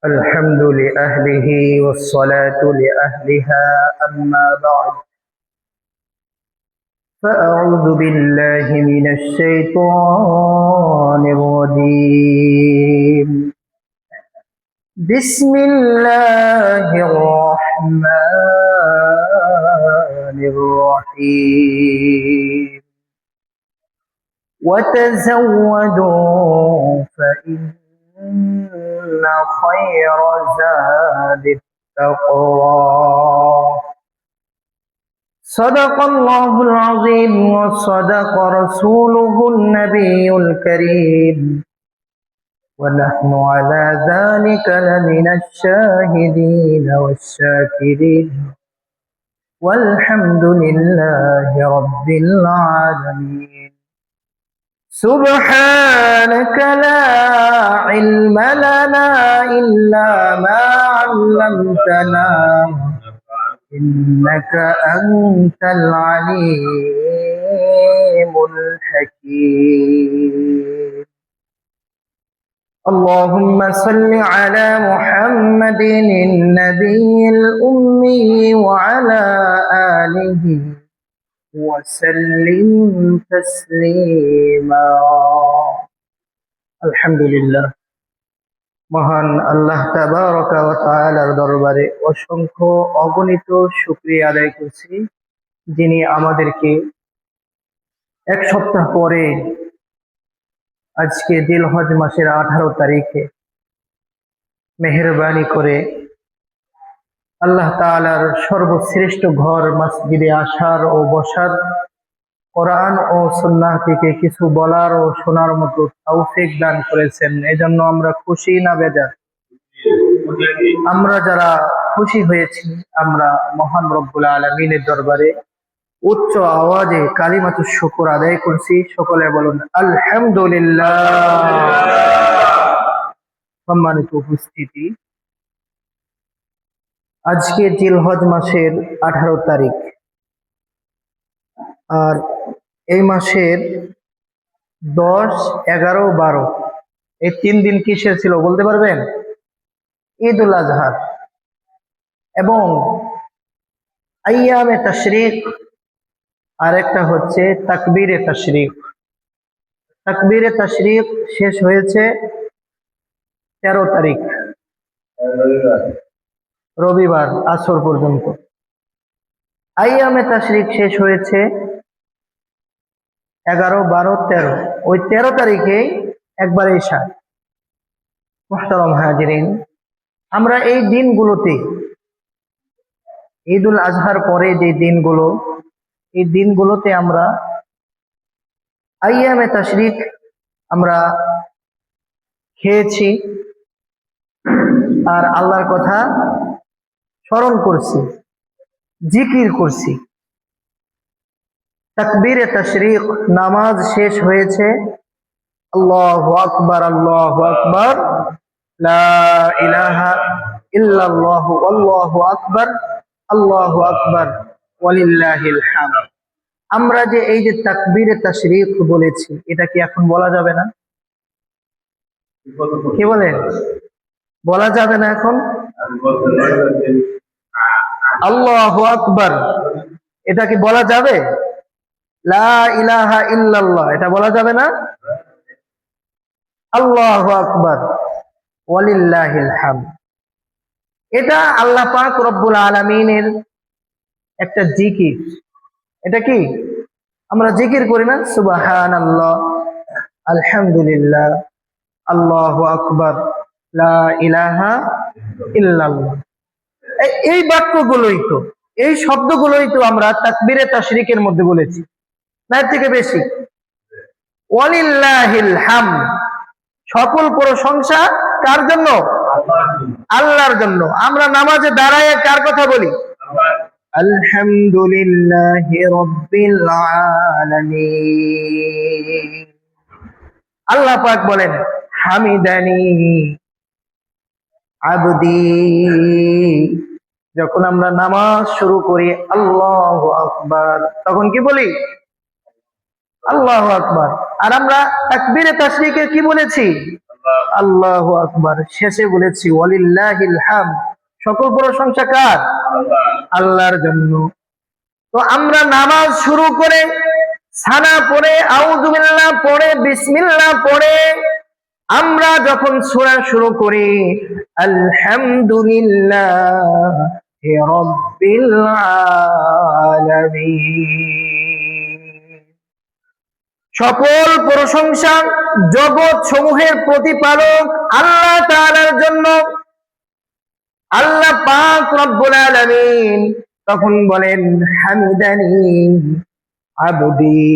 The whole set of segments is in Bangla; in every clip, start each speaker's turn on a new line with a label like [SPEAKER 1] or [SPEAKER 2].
[SPEAKER 1] الحمد لأهله والصلاة لأهلها أما بعد فأعوذ بالله من الشيطان الرجيم بسم الله الرحمن الرحيم وتزودوا فإن خير زاد التقوى صدق الله العظيم وصدق رسوله النبي الكريم ونحن على ذلك لمن الشاهدين والشاكرين والحمد لله رب العالمين سبحانك لا علم لنا إلا ما علمتنا إنك أنت العليم الحكيم اللهم صل على محمد النبي الأمي وعلى آله وسلم تسليما الحمد لله মহান আল্লাহ তাবারকা ওয়া তাআলার দরবারে অসংখ্য অগণিত শুকরিয়া আদায় করছি, যিনি আমাদেরকে এক সপ্তাহ পরে আজকে জিলহজ মাসের 18 তারিখে মেহেরবানি করে আল্লাহ তাআলার সর্বশ্রেষ্ঠ ঘর মসজিদে আসার ও বসার, কোরআন ও সুন্নাহ থেকে কিছু বলার ও শোনার মতো তৌফিক দান করেছেন। এজন্য আমরা খুশি না বেজার? আমরা যারা খুশি হয়েছি, আমরা মহান রব্বুল আলামিনের দরবারে উচ্চ আওয়াজে কালিমাতুশ শুকর আদায় করছি। সকলে বলুন আলহামদুলিল্লাহ। সম্মানিত উপস্থিতি, আজকে জিলহজ মাসের 18 তারিখ, আর এই মাসের 10, 11, 12 এই 3 দিন কিসের ছিল বলতে পারবেন? ঈদ উল আজহা এবং আইয়ামে তাশরিক, আর একটা হচ্ছে তাকবীরে তাশরিক। তাকবীরে তাশরিক শেষ হয়েছে 13 তারিখ রবিবার আসর পর্যন্ত। আইয়ামে তাশরিক শেষ হয়েছে 11, 12, 13। ওই 13 তারিখে একবার ঈশা। মুহতারাম হাজিরিন, আমরা এই দিনগুলোতে ঈদ উল আজহার পরে যে দিনগুলো, এই দিনগুলোতে আমরা আইয়ামে তাশরিক আমরা খেয়েছি আর আল্লাহর কথা স্মরণ করছি, জিকির করছি। তাকবীরে তাশরিক নামাজ শেষ হয়েছে আল্লাহু আকবার, আল্লাহু আকবার, লা ইলাহা ইল্লাল্লাহু আল্লাহু আকবার, আল্লাহু আকবার, ওয়ালিল্লাহিল হামদ। আমরা যে এই যে তাকবীরে তাশরিক বলেছি, এটা কি এখন বলা যাবে না? কি বলেন? বলা যাবে না এখন? আল্লাহু আকবার এটা কি বলা যাবে? লা ইলাহা ইল্লাল্লাহ এটা বলা যাবে না? আল্লাহু আকবার, ওয়ালিল্লাহিল হামদ, এটা আল্লাহ পাক রব্বুল আলামিনের একটা জিকির। এটা কি আমরা জিকির করি না? সুবহানাল্লাহ, আলহামদুলিল্লাহ, আল্লাহু আকবার, লা ইলাহা ইল্লাল্লাহ। এই বাক্যগুলোই তো, এই শব্দগুলোই তো আমরা তাকবীরে তাশরিকের মধ্যে বলেছি, না এর থেকে বেশি? ওয়ালিল্লাহিল হামদ, সকল প্রশংসা কার জন্য? আল্লাহর জন্য। আমরা নামাজে দাঁড়ায় কার কথা বলি? আলহামদুলিল্লাহি রাব্বিল আলামিন। আল্লাহ পাক বলেন হামিদানি আবদি। যখন আমরা নামাজ শুরু করি আল্লাহু আকবার, তখন কি বলি? আল্লাহু আকবার। আর আমরা তাকবীরে তাশরিকে কি বলেছি? আল্লাহু আকবার। শেষে বলেছি ওয়ালিল্লাহিল হামদ, সকল প্রশংসা কার? আল্লাহর জন্য। তো আমরা নামাজ শুরু করে সানা পড়ে, আউযু বিল্লাহ পড়ে, বিসমিল্লাহ পড়ে আমরা যখন সূরা শুরু করি আলহামদুলিল্লাহি রাব্বিল আলামিন, সকল প্রশংসা জগৎ সমূহের প্রতিপালক আল্লাহ তাআলার জন্য। আল্লাহ পাক রব্বুল আলামিন তখন বলেন হামিদানি আবদি,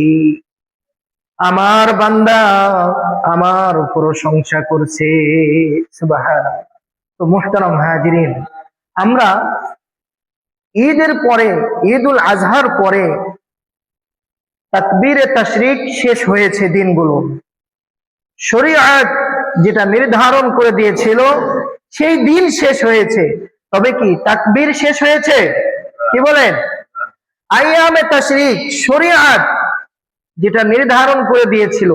[SPEAKER 1] আমার বান্দা আমার প্রশংসা করছে। সুবহানাল্লাহ। তো মুহতারাম হাজিরিন, আমরা ঈদের পরে, ঈদুল আজহার পরে তাকবীরে তাশরিক শেষ হয়েছে দিনগুলো। শরীয়ত যেটা নির্ধারণ করে দিয়েছিল সেই দিন শেষ হয়েছে, তবে কি তাকবীর শেষ হয়েছে? কি বলেন? আইয়ামে তাশরিক, শরীয়ত যেটা নির্ধারণ করে দিয়েছিল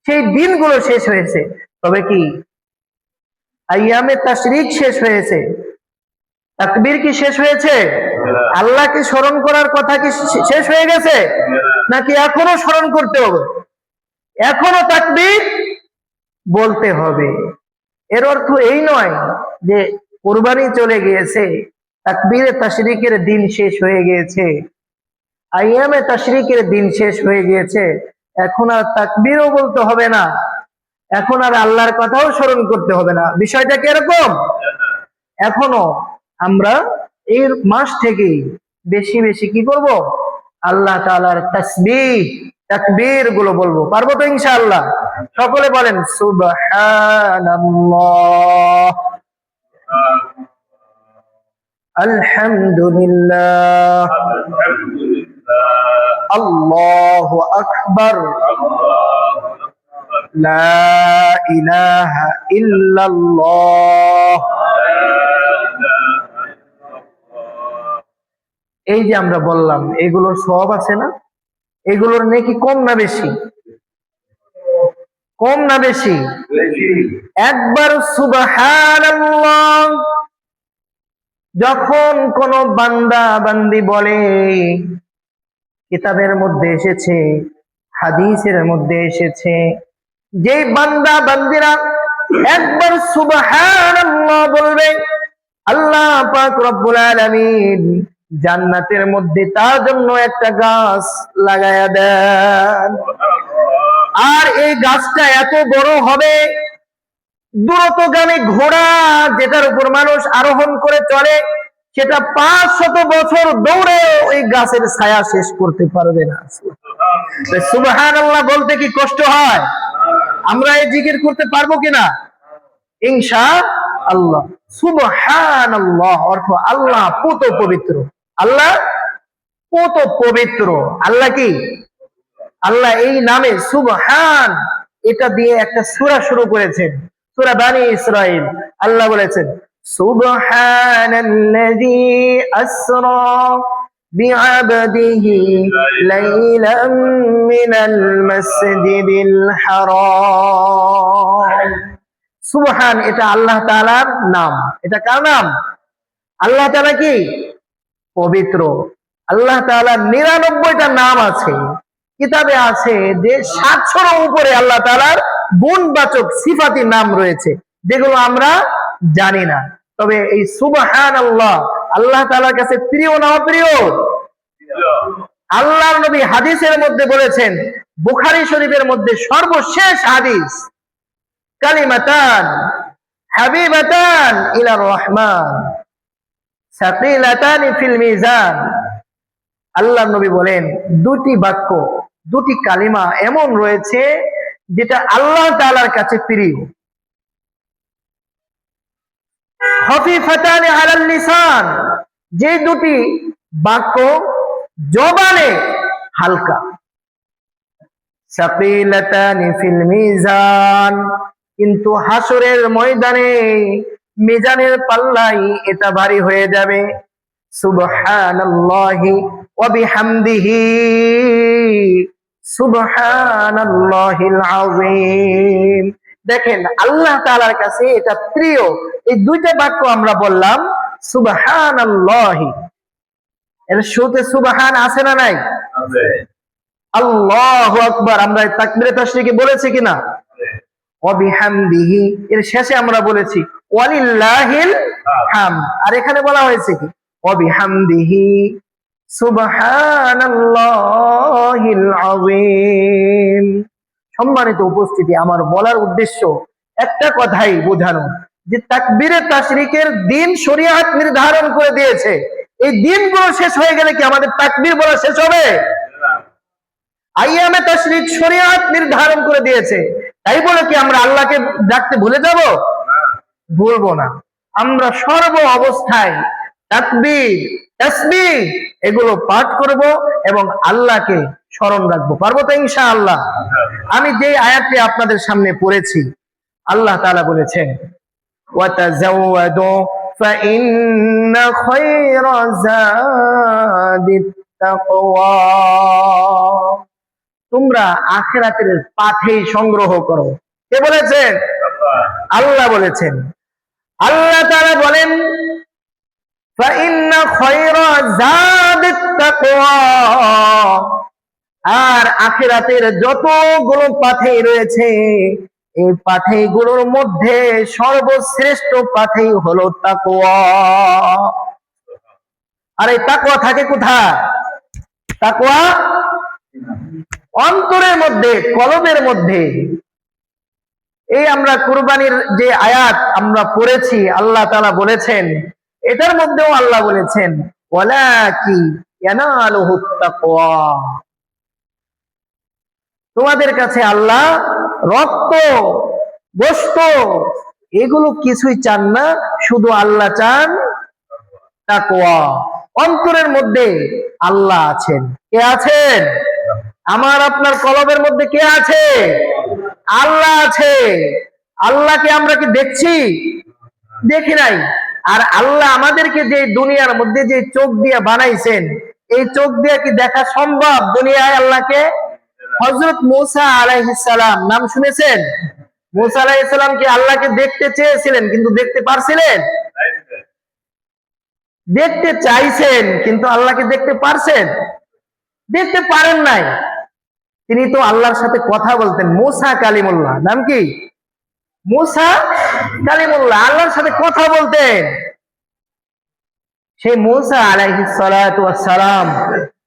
[SPEAKER 1] সেই দিনগুলো শেষ হয়েছে, তবে কি আইয়ামে তাশরিক শেষ হয়েছে, তাকবীর কি শেষ হয়েছে? আল্লাহকে স্মরণ করার কথা কি শেষ হয়ে গেছে, নাকি এখনো স্মরণ করতে হবে? এখনো তাকবীর বলতে হবে। এর অর্থ এই নয় যে কুরবানি চলে গিয়েছে, তাকবীরে তাশরিকের দিন শেষ হয়ে গিয়েছে, আইয়ামে তাশরিকের দিন শেষ হয়ে গিয়েছে, এখন আর তাকবীরও বলতে হবে না, এখন আর আল্লাহর কথাও স্মরণ করতে হবে না। বিষয়টা কি এরকম? এখনো আমরা এই মাস থেকেই বেশি বেশি কি করব? আল্লাহ তাআলার তাসবিহ, তাকবীর গুলো বলবো। পারবো তো ইনশাআল্লাহ? সকলে বলেন সুবহানাল্লাহ, আলহামদুলিল্লাহ, আল্লাহু আকবার, লা ইলাহা ইল্লাল্লাহ। এই যে আমরা বললাম, এগুলোর সওয়াব আছে না? এগুলোর নেকি কম না বেশি? কম না বেশি? একবার সুবহানাল্লাহ যখন কোন বান্দা বান্দি বলে, কিতাবের মধ্যে এসেছে, হাদিসের মধ্যে এসেছে, যে বান্দা বান্দিরা একবার সুবহানাল্লাহ বলবে, আল্লাহ পাক রব্বুল আলামিন জান্নাতের মধ্যে তার জন্য একটা গাছ লাগায়া দেন। আর এই গাছটা এত বড় হবে, দ্রুতগামী ঘোড়া যেটার উপর মানুষ আরোহণ করে চলে, সেটা 500 বছর দৌড়ে ওই গাছের ছায়া শেষ করতে পারবে না। সুবহানাল্লাহ বলতে কি কষ্ট হয়? আমরা এই জিকির করতে পারবো কিনা? ইনশাআল্লাহ। সুবহানাল্লাহ অর্থ আল্লাহ পুত পবিত্র, আল্লাহ পুত পবিত্র। আল্লাহ কি? আল্লাহ এই নামে সুবহান, এটা দিয়ে একটা সূরা শুরু করেছেন, সূরা বানী ইসরাঈল। আল্লাহ বলেছেন সুবহানাল্লাযী আসরা বিআবদিহি লাইলাম মিনাল মাসজিদিল হারাম। সুবহান এটা আল্লাহ তাআলার নাম। এটা কার নাম? আল্লাহ তাআলা কি? পবিত্র। আল্লাহ তাআলার 99টা নাম আছে। কিতাবে আছে যে 700 উপরে আল্লাহ তাআলার গুণবাচক সিফাতি নাম রয়েছে, যেগুলো আমরা জানি না। তবে এই সুবহানাল্লাহ আল্লাহ তাআলার কাছে প্রিয় না অপ্রিয়? আল্লাহর নবী হাদিসের মধ্যে বলেছেন, বুখারী শরীফের মধ্যে সর্বশেষ হাদিস, কালিমাতান হাবিবাতান ইলার রহমান সাকিলাতান ফিল মিজান। আল্লাহর নবী বলেন, দুটি বাক্য, দুটি কালিমা এমন রয়েছে যেটা আল্লাহ তাআলার কাছে প্রিয়। খফিফাতান আলাল লিসান, যে দুটি বাক্য জবানে হালকা। সাকিলাতান ফিল মিজান, কিন্তু হাসরের ময়দানে মিজানের পাল্লাই এটা ভারী হয়ে যাবে। সুবহানাল্লাহি ওয়া বিহামদিহি সুবহানাল্লাহিল আযীম। দেখেন আল্লাহ তাআলার কাছে এটা প্রিয়। এই দুইটা বাক্য আমরা বললাম সুবহানাল্লাহি, এর শুরুতে সুবহান আছে না নাই? আল্লাহু আকবার আমরা তাকবীরে তাশরিকে বলেছি কিনা? ওয়া বিহামদিহি এর শেষে আমরা বলেছি ওয়ালিল্লাহিল হামদ। আর এখানে বলা হয়েছে কি? ওয়া বিহামদিহি সুবহানাল্লাহিল আযীম। সম্মানিত উপস্থিতি, আমার বলার উদ্দেশ্য একটা কথাই বোঝানো যে তাকবীরে তাশরিকের দিন শরীয়ত নির্ধারণ করে দিয়েছে। এই দিনগুলো শেষ হয়ে গেলে কি আমাদের তাকবীর বলা শেষ হবে? আইয়ামে তাশরিক শরীয়ত নির্ধারণ করে দিয়েছে, তাই বলে কি আমরা আল্লাহকে ডাকতে ভুলে যাব? ভুলবো না। আমরা সর্ব অবস্থায় তাকবীর তাসবিহ এগুলো পাঠ করব এবং আল্লাহকে স্মরণ রাখবো। পারবো তো ইনশাআল্লাহ? আমি যে আয়াতটি আপনাদের সামনে পড়েছি, আল্লাহ তাআলা বলেছেন ওয়াতাযাওয়াদু ফাইন্না খায়রা যাদিত তাকওয়া, তোমরা আখিরাতের পাথেয় সংগ্রহ করো। কে বলেছেন? আল্লাহ বলেছেন। আল্লাহ তাআলা বলেন ফাইন্না খায়রা যাদিত তাকওয়া, আর আখিরাতের যতগুলো পাথেয় রয়েছে এই পাথেয়গুলোর মধ্যে সর্বশ্রেষ্ঠ পাথেয় হলো তাকওয়া। আর এই তাকওয়া থাকে কোথায়? তাকওয়া অন্তরের মধ্যে, কলবের মধ্যে। এই আমরা কুরবানির যে আয়াত আমরা পড়েছি, আল্লাহ তাআলা বলেছেন, এটার মধ্যেও আল্লাহ বলেছেন ওয়ালাকি ইয়ানালুহুত তাকওয়া, তোমাদের কাছে আল্লাহ রক্ত গোশত এগুলো কিছুই চান না, শুধু আল্লাহ চান তাকওয়া। অন্তরের মধ্যে আল্লাহ আছেন। কে আছেন? আমার আপনার কলবের মধ্যে কে আছে? আল্লাহ আছে। আল্লাহকে আমরা কি দেখছি? দেখি নাই। আর আল্লাহ আমাদেরকে যে দুনিয়ার মধ্যে যে চোখ দিয়ে বানাইছেন, এই চোখ দিয়ে কি দেখা সম্ভব দুনিয়ায় আল্লাহকে? হযরত মূসা আলাইহিস সালাম নাম শুনেছেন? মূসা আলাইহিস সালাম কি আল্লাহকে দেখতে চেয়েছিলেন কিন্তু দেখতে পারছিলেন? দেখতে চাইছেন কিন্তু আল্লাহকে দেখতে পারছেন? দেখতে পারেন নাই। তিনি তো আল্লাহর সাথে কথা বলতেন। মূসা কালিমুল্লাহ, নাম কি? মূসা কালিমুল্লাহ, আল্লাহর সাথে কথা বলতেন। সেই মূসা আলাইহিস সালাতু ওয়াস সালাম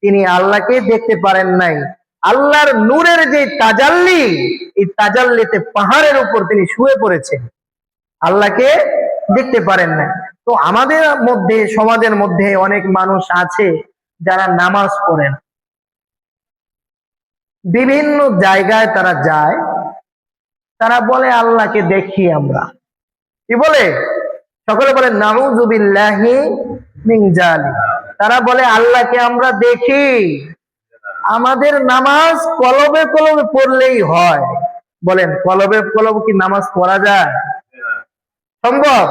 [SPEAKER 1] তিনি আল্লাহকে দেখতে পারেন নাই। আল্লাহর নূরের যে তাজাল্লি, এই তাজাল্লিতে পাহাড়ের উপর তিনি শুয়ে পড়েছেন, আল্লাহকে দেখতে পারেন না। তো আমাদের মধ্যে, সমাজের মধ্যে অনেক মানুষ আছে যারা নামাজ পড়েন, বিভিন্ন জায়গায় তারা যায়, তারা বলে আল্লাহকে দেখি আমরা। কি বলে? সকলে বলে নাউযু বিল্লাহি মিন যালিক। তারা বলে আল্লাহকে আমরা দেখি, আমাদের নামাজ কলবে কলবে পড়লেই হয়। বলেন কলবে কলবে কি নামাজ পড়া যায়? সম্ভব?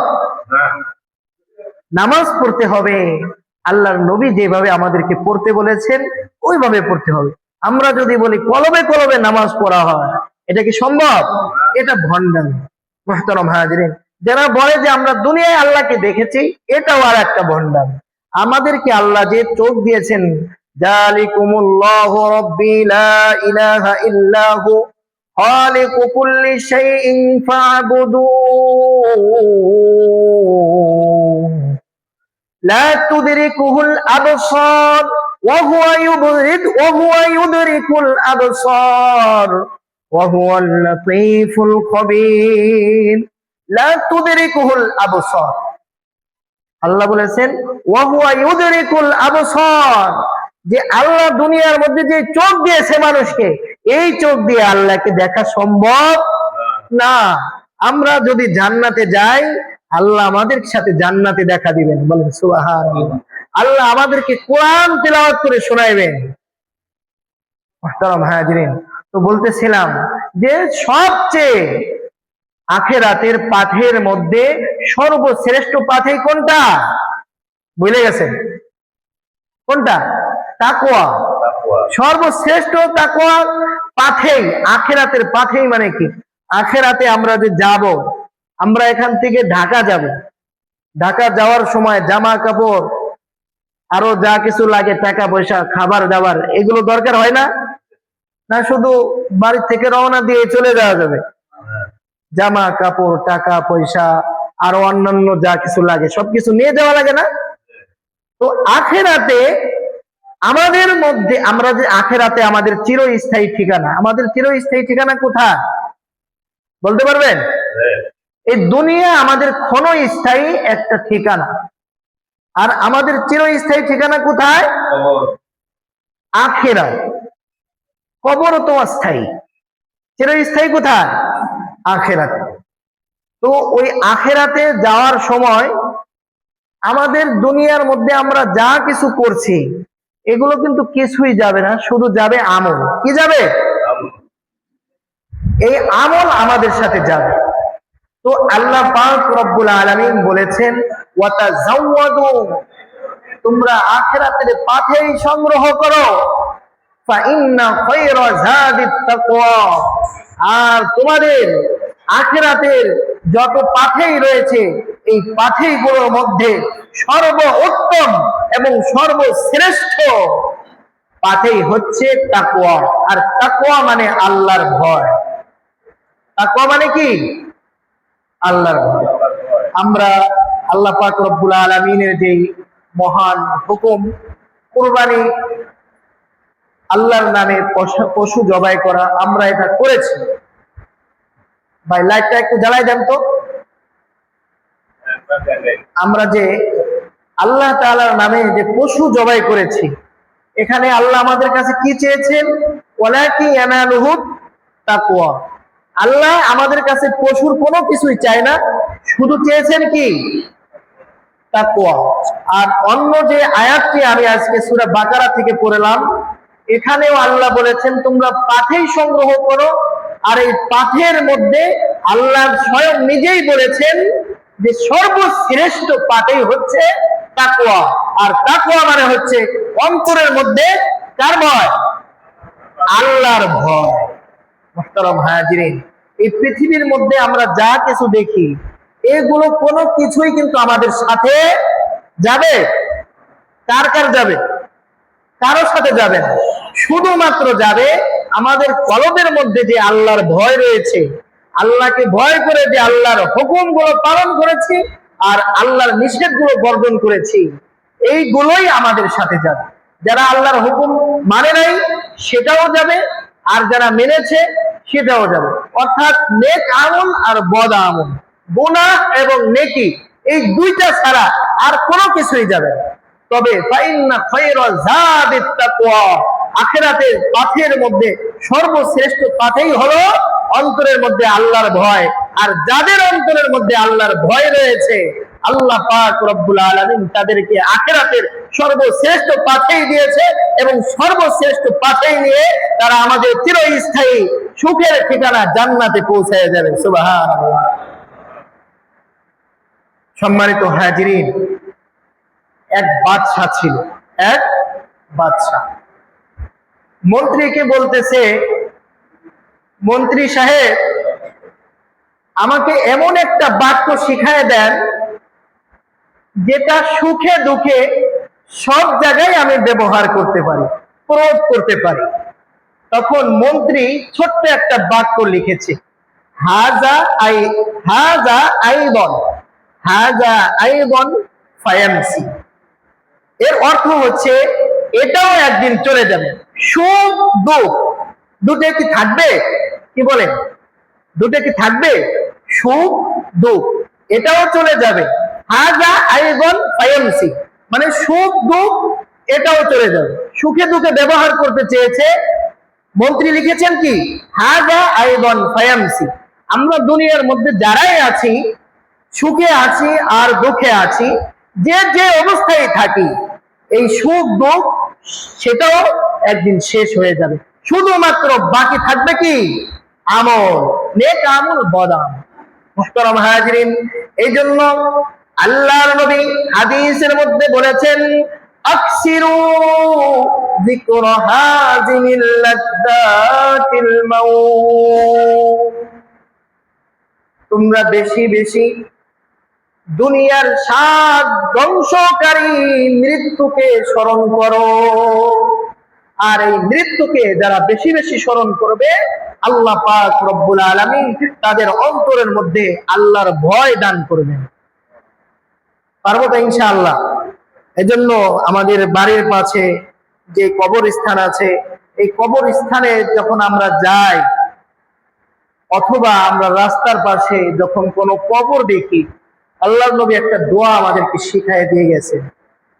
[SPEAKER 1] নামাজ পড়তে হবে আল্লাহর নবী যেভাবে আমাদেরকে পড়তে বলেছেন ওইভাবে পড়তে হবে। আমরা যদি বলি কলবে কলবে নামাজ পড়া হয়, এটা কি সম্ভব? এটা ভণ্ডামি। মুহতারাম হাজিরিন, যারা বলে যে আমরা দুনিয়ায় আল্লাহকে দেখেছি, এটাও আর একটা ভণ্ডামি। আমাদেরকে আল্লাহ যে চোখ দিয়েছেন, জালিকুমুল্লাহু রাব্বি লা ইলাহা ইল্লাহু খালিকু কুল্লি শাইইন ফা'বুদু লা তুদরিকুহুল আবসার ওয়া হুয়া ইউদরিকুল আবসার ওয়া হুয়াল লাতীফুল খবীর। লা তুদরিকুহুল আবসার, আল্লাহ বলেছেন ওয়া হুয়া ইউদরিকুল আবসার, যে আল্লাহ দুনিয়ার মধ্যে যে চোখ দিয়েছে মানুষকে, এই চোখ দিয়ে আল্লাহকে দেখা সম্ভব না। আমরা যদি জান্নাতে যাই, আল্লাহ আমাদের সাথে জান্নাতে দেখা দিবেন। বলেন সুবহানাল্লাহ। আল্লাহ আমাদেরকে কোরআন তেলাওয়াত করে শোনাইবেন। মুহতারাম হাজিরিন, তো বলতেছিলাম যে সবচেয়ে আখিরাতের পাথের মধ্যে সর্বশ্রেষ্ঠ পাথেয় কোনটা? ভুলে গেছেন? কোনটা? তাকওয়া। সর্বশ্রেষ্ঠ তাকওয়া পাথেয়, আখিরাতের পাথেয় মানে কি? আখেরাতে আমরা যে যাব, আমরা এখান থেকে ঢাকা যাব, ঢাকা যাওয়ার সময় জামা কাপড় আরো যা কিছু লাগে, টাকা পয়সা, খাবার দাবার, এগুলো দরকার হয় না? না শুধু বাড়ি থেকে রওনা দিয়ে চলে যাওয়া যাবে? জামা কাপড়, টাকা পয়সা, আরো অন্যান্য যা কিছু লাগে সবকিছু নিয়ে যাওয়া লাগে না? তো আখেরাতে আমাদের মধ্যে, আমরা যে আখেরাতে আমাদের চিরস্থায়ী ঠিকানা, আমাদের চিরস্থায়ী ঠিকানা কোথায় বলতে পারবেন? এই দুনিয়া আমাদের ক্ষণস্থায়ী একটা ঠিকানা, আর আমাদের চিরস্থায়ী ঠিকানা কোথায়? আখেরাত। কবর তো অস্থায়ী, চিরস্থায়ী কোথায়? আখেরাতে। তো ওই আখেরাতে যাওয়ার সময় আমাদের দুনিয়ার মধ্যে আমরা যা কিছু করছি এগুলো কিন্তু কিছুই যাবে না, শুধু যাবে আমল। কি যাবে? এই আমল আমাদের সাথে যাবে। তো আল্লাহ পাক রব্বুল আলামিন বলেছেন, ওয়াতাজাওয়াদু, তোমরা আখিরাতের পাথেয় সংগ্রহ করো, ফাইন্না খায়রা যাদিত তাকওয়া, আর তোমাদের আখিরাতের যত পাথেয় রয়েছে এই পাথেয়গুলোর মধ্যে সর্বোত্তম এবং সর্বশ্রেষ্ঠ পাথেয় হচ্ছে তাকওয়া। আর তাকওয়া মানে আল্লাহর ভয়। তাকওয়া মানে কি? আল্লাহর ভয়। আমরা আল্লাহ পাক রব্বুল আলামিনের যে মহান হুকুম কুরবানি, আল্লাহর নামে পশু জবাই করা, আমরা এটা করেছি। ভাই লাইটটা একটু জ্বালাই দেন তো। আমরা যে আল্লাহ তাআলার নামে যে পশু জবাই করেছি, এখানে আল্লাহ আমাদের কাছে কি চেয়েছেন? ওয়ালাকি ইয়ানালুহু তাকওয়া। আল্লাহ আমাদের কাছে পশুর কোনো কিছুই চায় না, শুধু চেয়েছেন কি? তাকওয়া। আর অন্য যে আয়াতটি আমি আজকে সূরা বাকারা থেকে পড়লাম, এখানেও আল্লাহ বলেছেন তোমরা পাথেয় সংগ্রহ করো, আর এই পাথের মধ্যে আল্লাহ স্বয়ং নিজেই বলেছেন যে সর্বশ্রেষ্ঠ পাথেয় হচ্ছে তাকওয়া। আর তাকওয়া মানে হচ্ছে অন্তরের মধ্যে কার ভয়? আল্লাহর ভয়। মুহতারাম হাজিরিন, এই পৃথিবীর মধ্যে আমরা যা কিছু দেখি এগুলো কোনো কিছুই কিন্তু আমাদের সাথে যাবে? কার কার যাবে? কারো সাথে যাবে না। শুধুমাত্র যাবে আমাদের কলবের মধ্যে যে আল্লাহর ভয় রয়েছে, আল্লাহকে ভয় করে যে আল্লাহর হুকুমগুলো পালন করেছি আর আল্লাহর নিষেধগুলো বর্জন করেছি, এইগুলোই আমাদের সাথে যাবে। যারা আল্লাহর হুকুম মানে নাই সেটাও যাবে, আর যারা মেনেছে সেটাও যাবে। অর্থাৎ নেক আমল আর বদ আমল, গুনাহ এবং নেকি, এই দুইটা ছাড়া আর কোনো কিছুই যাবে না। তবে ফাইন্না খায়রা যাদিত তাকওয়া, আখিরাতের পাথের মধ্যে সর্বশ্রেষ্ঠ পাথেই হলো অন্তরের মধ্যে আল্লাহর ভয়। আর যাদের অন্তরের মধ্যে আল্লাহর ভয় রয়েছে, আল্লাহ পাক রব্বুল আলামিন তাদেরকে আখিরাতের সর্বশ্রেষ্ঠ পাথেই দিয়েছে, এবং সর্বশ্রেষ্ঠ পাথেই নিয়ে তারা আমাদের চিরস্থায়ী সুখের ঠিকানা জান্নাতে পৌঁছায় যাবে। সুবহানাল্লাহ। সম্মানিত হাজিরিন, এক বাদশা ছিল, এক বাদশা মন্ত্রীকে বলতেছে, মন্ত্রী সাহেব আমাকে এমন একটা বাক্য শিখায় দেন যেটা সুখে দুঃখে সব জায়গায় আমি ব্যবহার করতে পারি, প্রয়োগ করতে পারি। তখন মন্ত্রী ছোট্ট একটা বাক্য লিখেছে, হাজা আইবন, হাজা আইবন ফায়ামসি। এর অর্থ হচ্ছে এটাও একদিন চলে যাবে। সুখ দুঃখ দুটো কি থাকবে? কি বলেন? দুটো কি থাকবে? সুখ দুঃখ এটাও চলে যাবে। হাজা আইবন ফায়ামসি মানে সুখ দুঃখ এটাও চলে যাবে। সুখে দুঃখে ব্যবহার করতে চেয়েছে মন্ত্রী, লিখেছেন কি? হাজা আইবন ফায়ামসি। আমরা দুনিয়ার মধ্যে যারাই আছি, সুখে আছি আর দুঃখে আছি, যে যে অবস্থায় থাকি, এই সুখ দুঃখ সেটাও একদিন শেষ হয়ে যাবে। শুধুমাত্র বাকি থাকবে কি? আমল, নেক আমল, বদ আমল। মুহতারাম হাজিরিন, এই জন্য আল্লাহর নবী হাদিসের মধ্যে বলেছেন, আকসিরু যিকরা হাযিহিল লাদ্দাতিল মাউত, তোমরা বেশি বেশি দুনিয়ার স্বাদ ধ্বংসকারী মৃত্যুকে স্মরণ করো। আর এই মৃত্যুকে যারা বেশি বেশি স্মরণ করবে, আল্লাহ পাক রব্বুল আলামিন তাদের অন্তরের মধ্যে আল্লাহর ভয় দান করবেন। পারবো তো ইনশাআল্লাহ? এজন্য আমাদের বাড়ির পাশে যে কবরস্থান আছে, এই কবরস্থানে যখন আমরা যাই অথবা আমরা রাস্তার পাশে যখন কোনো কবর দেখি, আল্লাহর নবী একটা দোয়া আমাদেরকে শিখায় দিয়ে গেছে,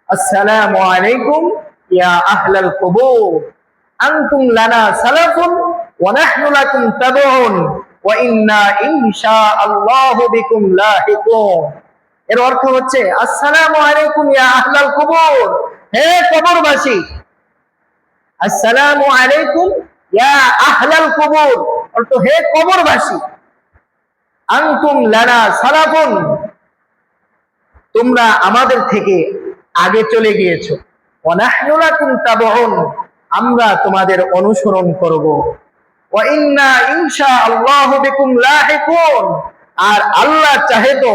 [SPEAKER 1] আসসালামু আলাইকুম ইয়া আহলাল কুবুর আনতুম লানা সালাফুন ওয়া নাহনু লাকুম তাবউন ওয়া ইন্না ইনশাআল্লাহু বিকুম লাহিকুন। এর অর্থ হচ্ছে, আসসালামু আলাইকুম ইয়া আহলাল কুবুর, হে কবরবাসী, আসসালামু আলাইকুম ইয়া আহলাল কুবুর, অর্থ হে কবরবাসী, আনতুম লানা সালাফুন, তোমরা আমাদের থেকে আগে চলে গিয়েছো, ওয়া নাহনু লাকুম তাবউন, আমরা তোমাদের অনুসরণ করব, ওয়া ইন্না ইনশাআল্লাহু বিকুম লাহিকুন, আর আল্লাহ চাহে তো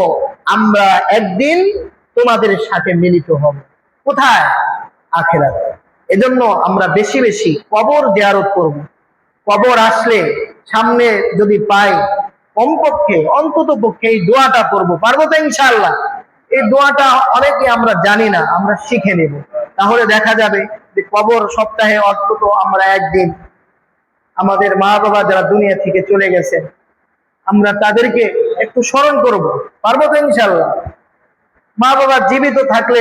[SPEAKER 1] আমরা একদিন তোমাদের সাথে মিলিত হব। কোথায়? আখিরাতে। এজন্য আমরা বেশি বেশি কবর জিয়ারত করব। কবর আসলে সামনে যদি পাই, কমপক্ষে অন্তত পক্ষে এই দোয়াটা করব। পারবো তো ইনশাআল্লাহ? এই দোয়াটা অনেকে আমরা জানি না, আমরা শিখে নেব। তাহলে দেখা যাবে যে কবর সপ্তাহে অন্তত আমরা একদিন আমাদের মা বাবা যারা দুনিয়া থেকে চলে গেছে, আমরা তাদেরকে একটু স্মরণ করব। পারবো তো ইনশাআল্লাহ? মা বাবা জীবিত থাকলে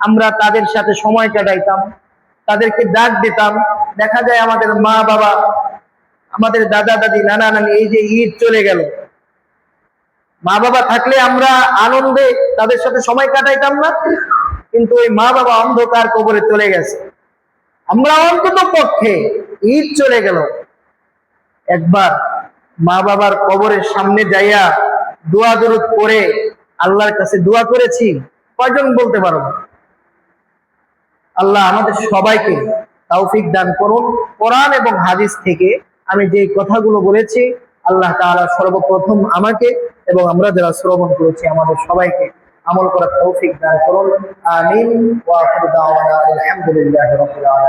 [SPEAKER 1] আমরা তাদের সাথে সময় কাটাইতাম, তাদেরকে ডাক দিতাম। দেখা যায় আমাদের মা বাবা, আমাদের দাদা দাদি, নানা নানি, এই যে ঈদ চলে গেল, মা বাবা থাকলে আমরা আনন্দে তাদের সাথে সময় কাটাইতাম না, কিন্তু ওই মা বাবা অন্ধকার কবরে চলে গেছে। আমরা অন্তত পক্ষে ঈদ চলে গেল একবার মা বাবার কবরের সামনে যাইয়া দোয়া দরুদ করে আল্লাহর কাছে দোয়া করেছি? কয়জন বলতে পারো? আল্লাহ আমাদের সবাইকে তৌফিক দান করুন। কোরআন এবং হাদিস থেকে আমি যে কথাগুলো বলেছি, আল্লাহ তাআলা সর্বপ্রথম আমাকে এবং আমরা যারা শ্রবণ করেছি আমাদের সবাইকে আমল করার তৌফিক দান করুন। আমিন। ওয়া আখিরু দাওয়ানা আলহামদুলিল্লাহি রাব্বিল আলামিন।